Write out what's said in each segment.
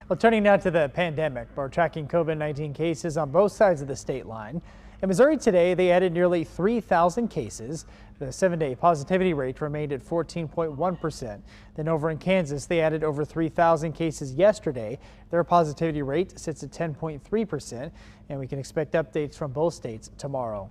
Well, turning now to the pandemic, we're tracking COVID-19 cases on both sides of the state line. In Missouri today, they added nearly 3,000 cases. The 7-day positivity rate remained at 14.1%. Then over in Kansas, they added over 3,000 cases yesterday. Their positivity rate sits at 10.3%, and we can expect updates from both states tomorrow.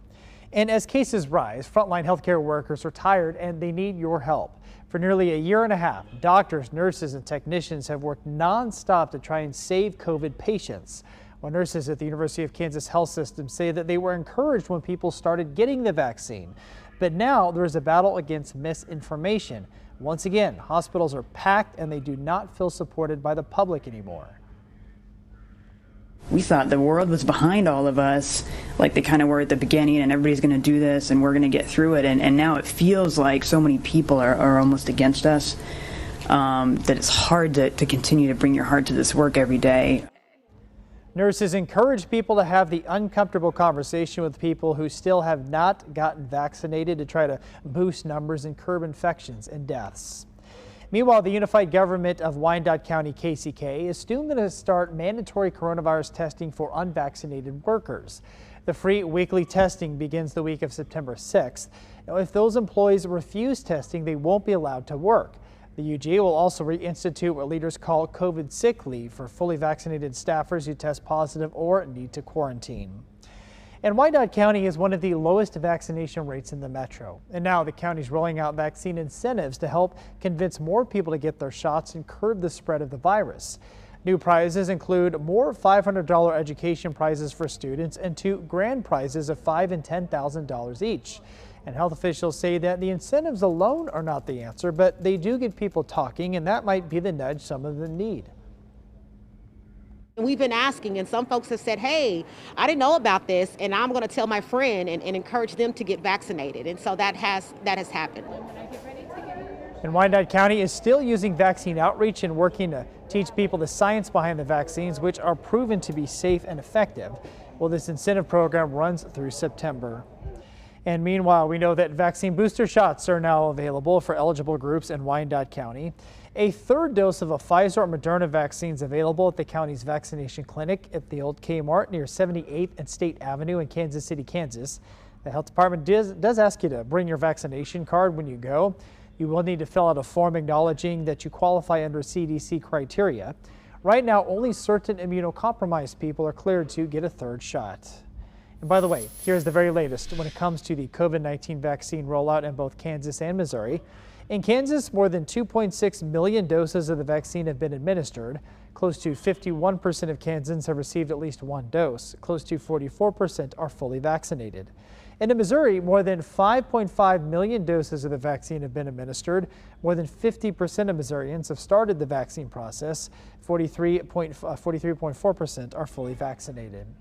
And as cases rise, frontline healthcare workers are tired and they need your help. For nearly a year and a half, doctors, nurses, and technicians have worked nonstop to try and save COVID patients. Well, nurses at the University of Kansas Health System say that they were encouraged when people started getting the vaccine. But now there is a battle against misinformation. Once again, hospitals are packed and they do not feel supported by the public anymore. We thought the world was behind all of us, like they kind of were at the beginning, and everybody's going to do this and we're going to get through it. And now it feels like so many people are almost against us, that it's hard to continue to bring your heart to this work every day. Nurses encourage people to have the uncomfortable conversation with people who still have not gotten vaccinated to try to boost numbers and curb infections and deaths. Meanwhile, the Unified Government of Wyandotte County, KCK, is soon going to start mandatory coronavirus testing for unvaccinated workers. The free weekly testing begins the week of September 6th. Now, if those employees refuse testing, they won't be allowed to work. The UGA will also reinstitute what leaders call COVID sick leave for fully vaccinated staffers who test positive or need to quarantine. And Wyandotte County has one of the lowest vaccination rates in the metro. And now the county's rolling out vaccine incentives to help convince more people to get their shots and curb the spread of the virus. New prizes include more $500 education prizes for students and 2 grand prizes of $5,000 and $10,000 each. And health officials say that the incentives alone are not the answer, but they do get people talking, and that might be the nudge some of them need. We've been asking, and some folks have said, hey, I didn't know about this, and I'm going to tell my friend and encourage them to get vaccinated. And so that has happened. And Wyandotte County is still using vaccine outreach and working to teach people the science behind the vaccines, which are proven to be safe and effective. Well, this incentive program runs through September. And meanwhile, we know that vaccine booster shots are now available for eligible groups in Wyandotte County. A 3rd dose of a Pfizer or Moderna vaccine is available at the county's vaccination clinic at the old Kmart near 78th and State Avenue in Kansas City, Kansas. The health department does ask you to bring your vaccination card when you go. You will need to fill out a form acknowledging that you qualify under CDC criteria. Right now, only certain immunocompromised people are cleared to get a 3rd shot. And by the way, here's the very latest when it comes to the COVID-19 vaccine rollout in both Kansas and Missouri. In Kansas, more than 2.6 million doses of the vaccine have been administered. Close to 51% of Kansans have received at least 1 dose. Close to 44% are fully vaccinated. And in Missouri, more than 5.5 million doses of the vaccine have been administered. More than 50% of Missourians have started the vaccine process. 43.4% are fully vaccinated.